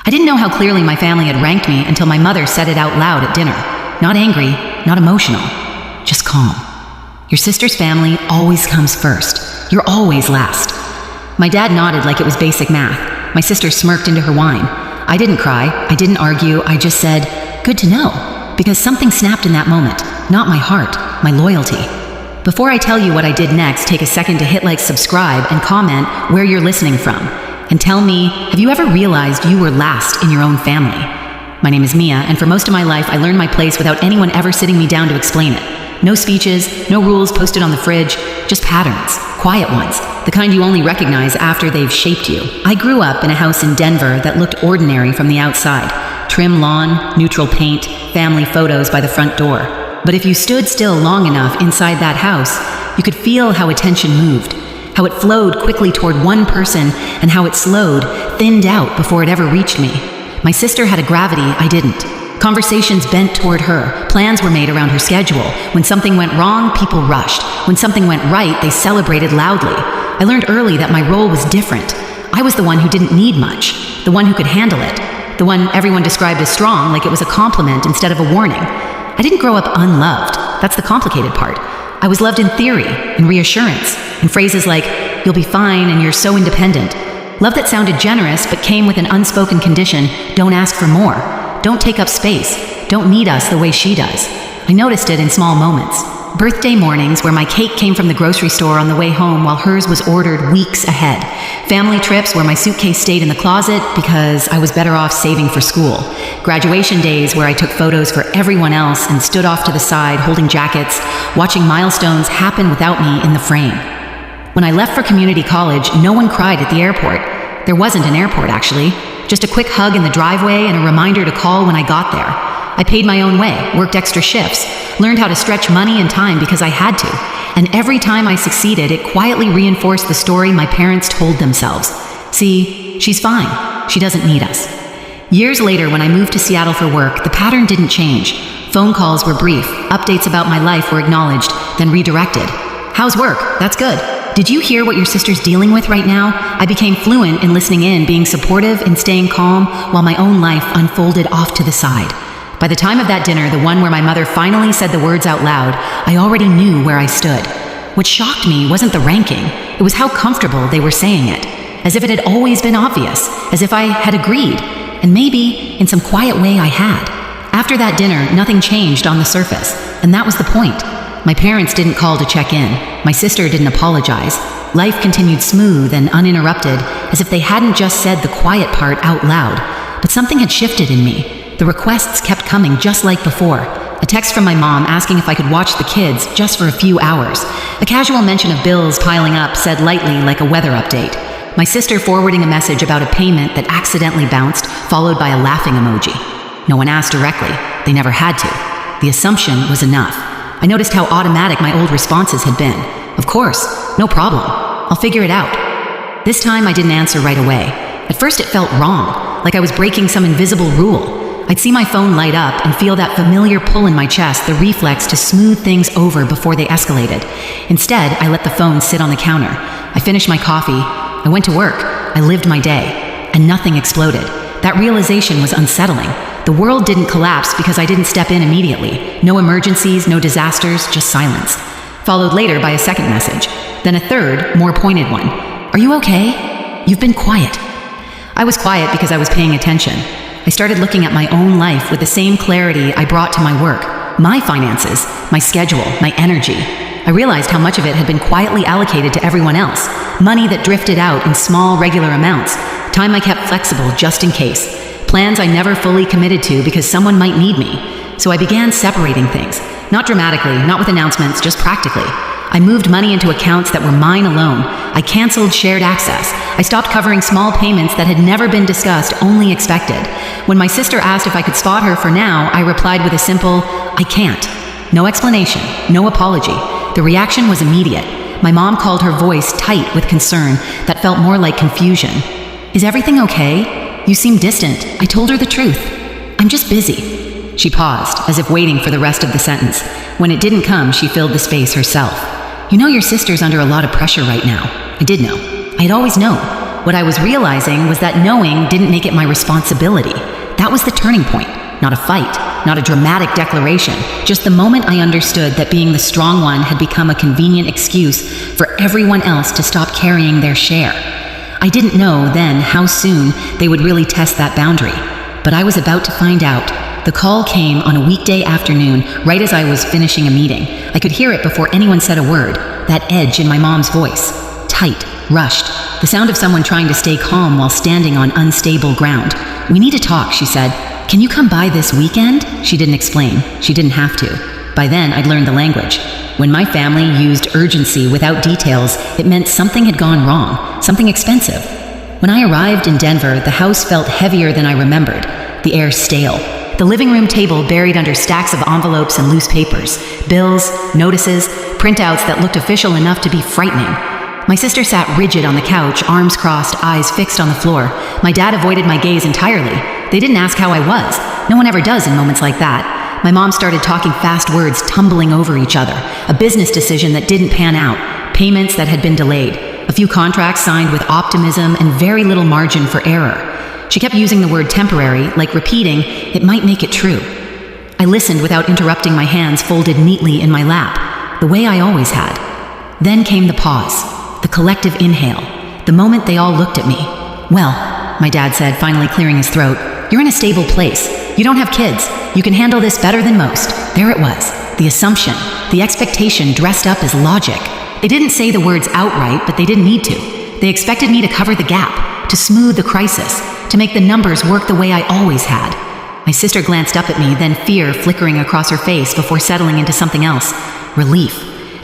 I didn't know how clearly my family had ranked me until my mother said it out loud at dinner. Not angry, not emotional, just calm. Your sister's family always comes first. You're always last. My dad nodded like it was basic math. My sister smirked into her wine. I didn't cry, I didn't argue, I just said, good to know, because something snapped in that moment. Not my heart, my loyalty. Before I tell you what I did next, take a second to hit like, subscribe, and comment where you're listening from. And tell me, have you ever realized you were last in your own family? My name is Mia, and for most of my life, I learned my place without anyone ever sitting me down to explain it. No speeches, no rules posted on the fridge, just patterns, quiet ones, the kind you only recognize after they've shaped you. I grew up in a house in Denver that looked ordinary from the outside. Trim lawn, neutral paint, family photos by the front door. But if you stood still long enough inside that house, you could feel how attention moved. How it flowed quickly toward one person, and how it slowed, thinned out before it ever reached me. My sister had a gravity I didn't. Conversations bent toward her. Plans were made around her schedule. When something went wrong, people rushed. When something went right, they celebrated loudly. I learned early that my role was different. I was the one who didn't need much, the one who could handle it, the one everyone described as strong, like it was a compliment instead of a warning. I didn't grow up unloved. That's the complicated part. I was loved in theory, in reassurance, in phrases like, you'll be fine and you're so independent. Love that sounded generous but came with an unspoken condition, don't ask for more. Don't take up space. Don't need us the way she does. I noticed it in small moments. Birthday mornings where my cake came from the grocery store on the way home while hers was ordered weeks ahead. Family trips where my suitcase stayed in the closet because I was better off saving for school. Graduation days where I took photos for everyone else and stood off to the side holding jackets, watching milestones happen without me in the frame. When I left for community college, no one cried at the airport. There wasn't an airport, actually. Just a quick hug in the driveway and a reminder to call when I got there. I paid my own way, worked extra shifts, learned how to stretch money and time because I had to. And every time I succeeded, it quietly reinforced the story my parents told themselves. See, she's fine. She doesn't need us. Years later, when I moved to Seattle for work, the pattern didn't change. Phone calls were brief, updates about my life were acknowledged, then redirected. How's work? That's good. Did you hear what your sister's dealing with right now? I became fluent in listening in, being supportive and staying calm while my own life unfolded off to the side. By the time of that dinner, the one where my mother finally said the words out loud, I already knew where I stood. What shocked me wasn't the ranking, it was how comfortable they were saying it. As if it had always been obvious, as if I had agreed, and maybe, in some quiet way, I had. After that dinner, nothing changed on the surface, and that was the point. My parents didn't call to check in. My sister didn't apologize. Life continued smooth and uninterrupted, as if they hadn't just said the quiet part out loud. But something had shifted in me. The requests kept coming just like before. A text from my mom asking if I could watch the kids just for a few hours. A casual mention of bills piling up said lightly like a weather update. My sister forwarding a message about a payment that accidentally bounced, followed by a laughing emoji. No one asked directly. They never had to. The assumption was enough. I noticed how automatic my old responses had been. Of course, no problem. I'll figure it out. This time I didn't answer right away. At first it felt wrong, like I was breaking some invisible rule. I'd see my phone light up and feel that familiar pull in my chest, the reflex to smooth things over before they escalated. Instead, I let the phone sit on the counter. I finished my coffee. I went to work. I lived my day. And nothing exploded. That realization was unsettling. The world didn't collapse because I didn't step in immediately. No emergencies, no disasters, just silence. Followed later by a second message. Then a third, more pointed one. Are you okay? You've been quiet. I was quiet because I was paying attention. I started looking at my own life with the same clarity I brought to my work, my finances, my schedule, my energy. I realized how much of it had been quietly allocated to everyone else, money that drifted out in small, regular amounts, time I kept flexible just in case, plans I never fully committed to because someone might need me. So I began separating things, not dramatically, not with announcements, just practically. I moved money into accounts that were mine alone. I canceled shared access. I stopped covering small payments that had never been discussed, only expected. When my sister asked if I could spot her for now, I replied with a simple, I can't. No explanation, no apology. The reaction was immediate. My mom called her voice tight with concern that felt more like confusion. Is everything okay? You seem distant. I told her the truth. I'm just busy. She paused, as if waiting for the rest of the sentence. When it didn't come, she filled the space herself. You know your sister's under a lot of pressure right now. I did know. I had always known. What I was realizing was that knowing didn't make it my responsibility. That was the turning point. Not a fight, not a dramatic declaration, just the moment I understood that being the strong one had become a convenient excuse for everyone else to stop carrying their share. I didn't know then how soon they would really test that boundary, but I was about to find out. The call came on a weekday afternoon, right as I was finishing a meeting. I could hear it before anyone said a word, that edge in my mom's voice. Tight, rushed, the sound of someone trying to stay calm while standing on unstable ground. "We need to talk," she said. "Can you come by this weekend?" She didn't explain. She didn't have to. By then, I'd learned the language. When my family used urgency without details, it meant something had gone wrong, something expensive. When I arrived in Denver, the house felt heavier than I remembered, the air stale. The living room table buried under stacks of envelopes and loose papers, bills, notices, printouts that looked official enough to be frightening. My sister sat rigid on the couch, arms crossed, eyes fixed on the floor. My dad avoided my gaze entirely. They didn't ask how I was. No one ever does in moments like that. My mom started talking fast words, tumbling over each other. A business decision that didn't pan out. Payments that had been delayed. A few contracts signed with optimism and very little margin for error. She kept using the word temporary, like repeating, "It might make it true." I listened without interrupting, my hands folded neatly in my lap, the way I always had. Then came the pause, the collective inhale, the moment they all looked at me. "Well," my dad said, finally clearing his throat, "you're in a stable place. You don't have kids. You can handle this better than most." There it was, the assumption, the expectation dressed up as logic. They didn't say the words outright, but they didn't need to. They expected me to cover the gap, to smooth the crisis, to make the numbers work the way I always had. My sister glanced up at me, then fear flickering across her face before settling into something else. Relief.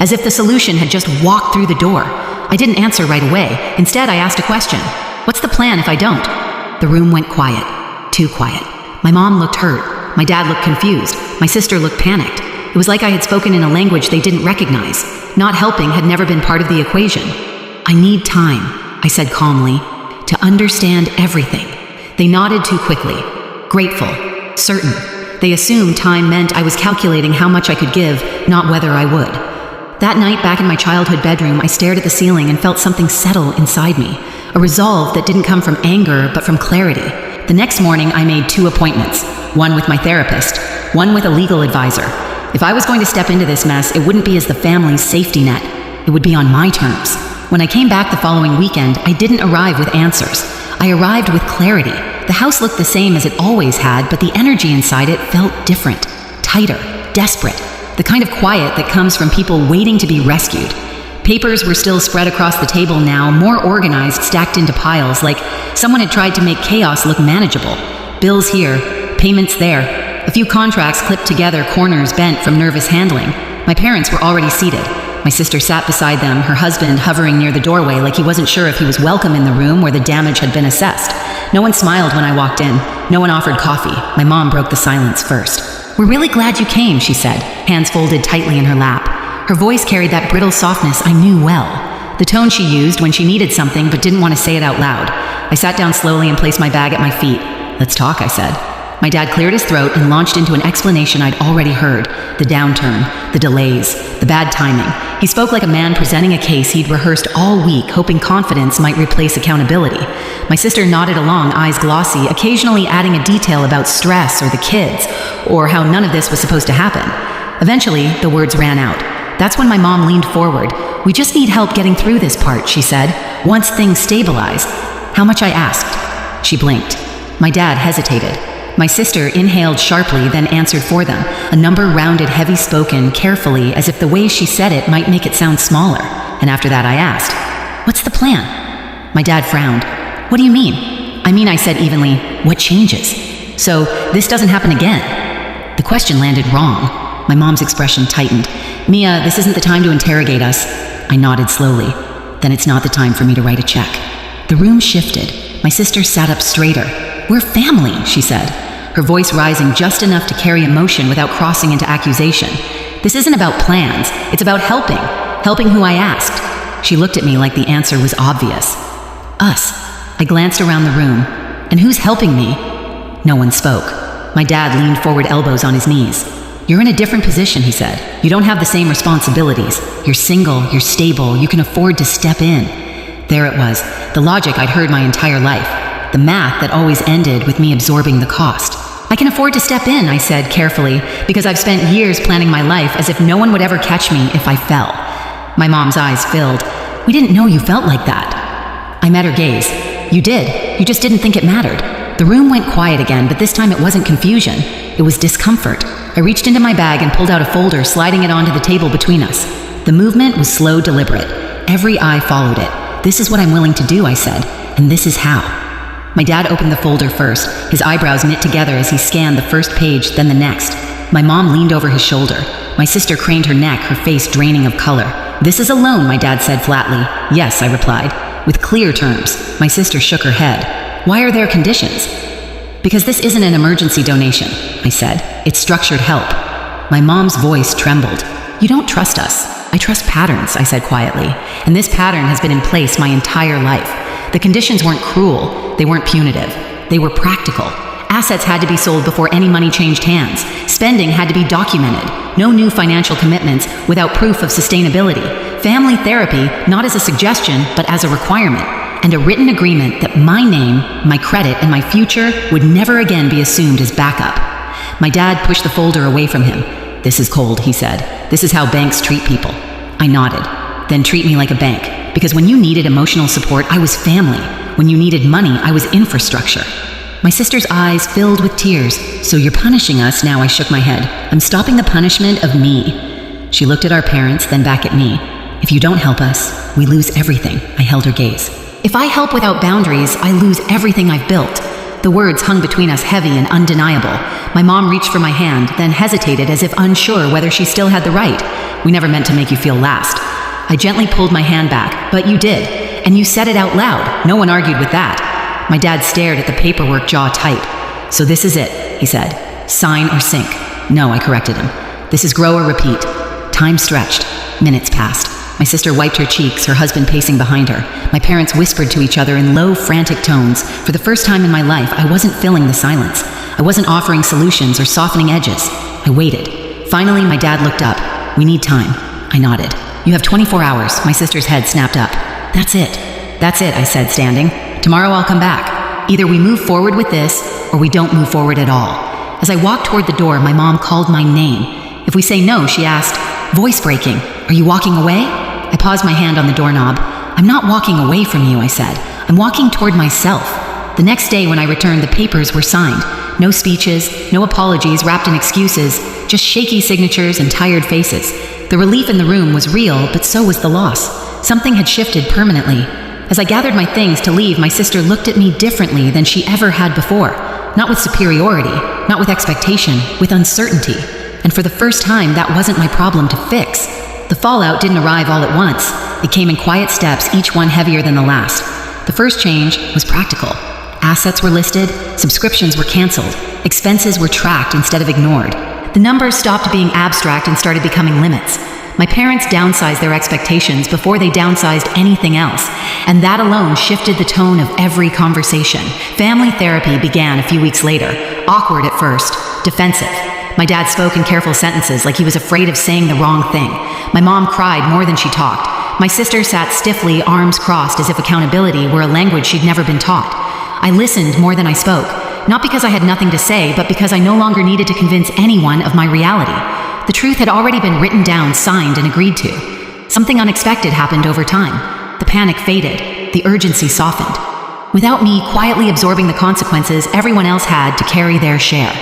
As if the solution had just walked through the door. I didn't answer right away. Instead, I asked a question. "What's the plan if I don't?" The room went quiet. Too quiet. My mom looked hurt. My dad looked confused. My sister looked panicked. It was like I had spoken in a language they didn't recognize. Not helping had never been part of the equation. "I need time," I said calmly, "to understand everything." They nodded too quickly. Grateful. Certain. They assumed time meant I was calculating how much I could give, not whether I would. That night, back in my childhood bedroom, I stared at the ceiling and felt something settle inside me. A resolve that didn't come from anger, but from clarity. The next morning, I made 2 appointments. One with my therapist, one with a legal advisor. If I was going to step into this mess, it wouldn't be as the family's safety net. It would be on my terms. When I came back the following weekend, I didn't arrive with answers. I arrived with clarity. The house looked the same as it always had, but the energy inside it felt different, tighter, desperate. The kind of quiet that comes from people waiting to be rescued. Papers were still spread across the table now, more organized, stacked into piles, like someone had tried to make chaos look manageable. Bills here, payments there, a few contracts clipped together, corners bent from nervous handling. My parents were already seated. My sister sat beside them, her husband hovering near the doorway like he wasn't sure if he was welcome in the room where the damage had been assessed. No one smiled when I walked in. No one offered coffee. My mom broke the silence first. "We're really glad you came," she said, hands folded tightly in her lap. Her voice carried that brittle softness I knew well. The tone she used when she needed something but didn't want to say it out loud. I sat down slowly and placed my bag at my feet. "Let's talk," I said. My dad cleared his throat and launched into an explanation I'd already heard. The downturn, the delays, the bad timing. He spoke like a man presenting a case he'd rehearsed all week, hoping confidence might replace accountability. My sister nodded along, eyes glossy, occasionally adding a detail about stress or the kids, or how none of this was supposed to happen. Eventually, the words ran out. That's when my mom leaned forward. "We just need help getting through this part," she said. "Once things stabilize." "How much?" I asked. She blinked. My dad hesitated. My sister inhaled sharply, then answered for them, a number rounded, heavy-spoken, carefully, as if the way she said it might make it sound smaller. And after that I asked, "What's the plan?" My dad frowned. "What do you mean?" "I mean," I said evenly, "what changes? So this doesn't happen again." The question landed wrong. My mom's expression tightened. "Mia, this isn't the time to interrogate us." I nodded slowly. "Then it's not the time for me to write a check." The room shifted. My sister sat up straighter. "We're family," she said, her voice rising just enough to carry emotion without crossing into accusation. "This isn't about plans. It's about helping who I asked." She looked at me like the answer was obvious. "Us." I glanced around the room. "And who's helping me?" No one spoke. My dad leaned forward, elbows on his knees. "You're in a different position," he said. "You don't have the same responsibilities. You're single, you're stable, you can afford to step in." There it was, the logic I'd heard my entire life, the math that always ended with me absorbing the cost. I can afford to step in, I said carefully, because I've spent years planning my life as if no one would ever catch me if I fell. My mom's eyes filled. We didn't know you felt like that. I met her gaze. You did. You just didn't think it mattered. The room went quiet again, but this time it wasn't confusion. It was discomfort. I reached into my bag and pulled out a folder, sliding it onto the table between us. The movement was slow, deliberate. Every eye followed it. This is what I'm willing to do, I said, and this is how. My dad opened the folder first, his eyebrows knit together as he scanned the first page, then the next. My mom leaned over his shoulder. My sister craned her neck, her face draining of color. This is a loan, my dad said flatly. Yes, I replied, with clear terms. My sister shook her head. Why are there conditions? Because this isn't an emergency donation, I said. It's structured help. My mom's voice trembled. You don't trust us. I trust patterns, I said quietly, and this pattern has been in place my entire life. The conditions weren't cruel, they weren't punitive, they were practical. Assets had to be sold before any money changed hands. Spending had to be documented. No new financial commitments without proof of sustainability. Family therapy, not as a suggestion, but as a requirement. And a written agreement that my name, my credit, and my future would never again be assumed as backup. My dad pushed the folder away from him. This is cold, he said. This is how banks treat people. I nodded. Then treat me like a bank. Because when you needed emotional support, I was family. When you needed money, I was infrastructure. My sister's eyes filled with tears. So you're punishing us now, I shook my head. I'm stopping the punishment of me. She looked at our parents, then back at me. If you don't help us, we lose everything, I held her gaze. If I help without boundaries, I lose everything I've built. The words hung between us heavy and undeniable. My mom reached for my hand, then hesitated as if unsure whether she still had the right. We never meant to make you feel last. I gently pulled my hand back, but you did. And you said it out loud. No one argued with that. My dad stared at the paperwork, jaw tight. So this is it, he said. Sign or sink. No, I corrected him. This is grow or repeat. Time stretched. Minutes passed. My sister wiped her cheeks, her husband pacing behind her. My parents whispered to each other in low, frantic tones. For the first time in my life, I wasn't filling the silence. I wasn't offering solutions or softening edges. I waited. Finally, my dad looked up. We need time. I nodded. You have 24 hours. My sister's head snapped up. That's it. That's it, I said, standing. Tomorrow I'll come back. Either we move forward with this, or we don't move forward at all. As I walked toward the door, my mom called my name. If we say no, she asked, voice breaking, are you walking away? I paused my hand on the doorknob. I'm not walking away from you, I said. I'm walking toward myself. The next day when I returned, the papers were signed. No speeches, no apologies wrapped in excuses, just shaky signatures and tired faces. The relief in the room was real, but so was the loss. Something had shifted permanently. As I gathered my things to leave, my sister looked at me differently than she ever had before. Not with superiority, not with expectation, with uncertainty. And for the first time, that wasn't my problem to fix. The fallout didn't arrive all at once. It came in quiet steps, each one heavier than the last. The first change was practical. Assets were listed, subscriptions were canceled, expenses were tracked instead of ignored. The numbers stopped being abstract and started becoming limits. My parents downsized their expectations before they downsized anything else, and that alone shifted the tone of every conversation. Family therapy began a few weeks later, awkward at first, defensive. My dad spoke in careful sentences like he was afraid of saying the wrong thing. My mom cried more than she talked. My sister sat stiffly, arms crossed, as if accountability were a language she'd never been taught. I listened more than I spoke, not because I had nothing to say, but because I no longer needed to convince anyone of my reality. The truth had already been written down, signed, and agreed to. Something unexpected happened over time. The panic faded. The urgency softened. Without me quietly absorbing the consequences, everyone else had to carry their share.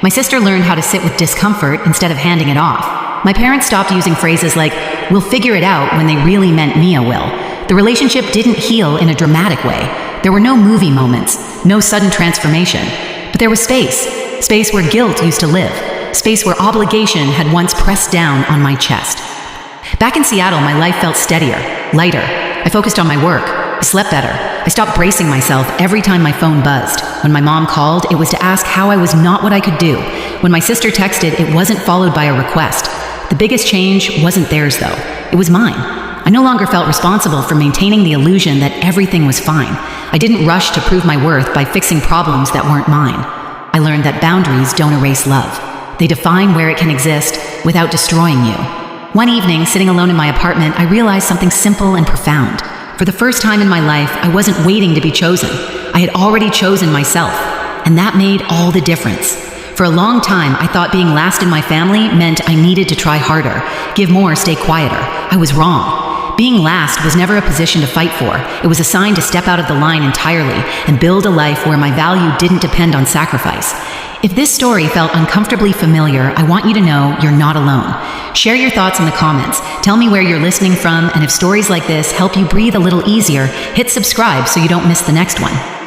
My sister learned how to sit with discomfort instead of handing it off. My parents stopped using phrases like, we'll figure it out, when they really meant Mia will. The relationship didn't heal in a dramatic way. There were no movie moments, no sudden transformation. But there was space. Space where guilt used to live. Space where obligation had once pressed down on my chest. Back in Seattle, my life felt steadier, lighter. I focused on my work. I slept better. I stopped bracing myself every time my phone buzzed. When my mom called, it was to ask how I was not what I could do. When my sister texted, it wasn't followed by a request. The biggest change wasn't theirs, though. It was mine. I no longer felt responsible for maintaining the illusion that everything was fine. I didn't rush to prove my worth by fixing problems that weren't mine. I learned that boundaries don't erase love. They define where it can exist without destroying you. One evening, sitting alone in my apartment, I realized something simple and profound. For For the first time in my life, I wasn't waiting to be chosen. I had already chosen myself, and that made all the difference. For a long time, I thought being last in my family meant I needed to try harder, give more, stay quieter. I was wrong. Being last was never a position to fight for. It was a sign to step out of the line entirely and build a life where my value didn't depend on sacrifice. If this story felt uncomfortably familiar, I want you to know you're not alone. Share your thoughts in the comments. Tell me where you're listening from, and if stories like this help you breathe a little easier, hit subscribe so you don't miss the next one.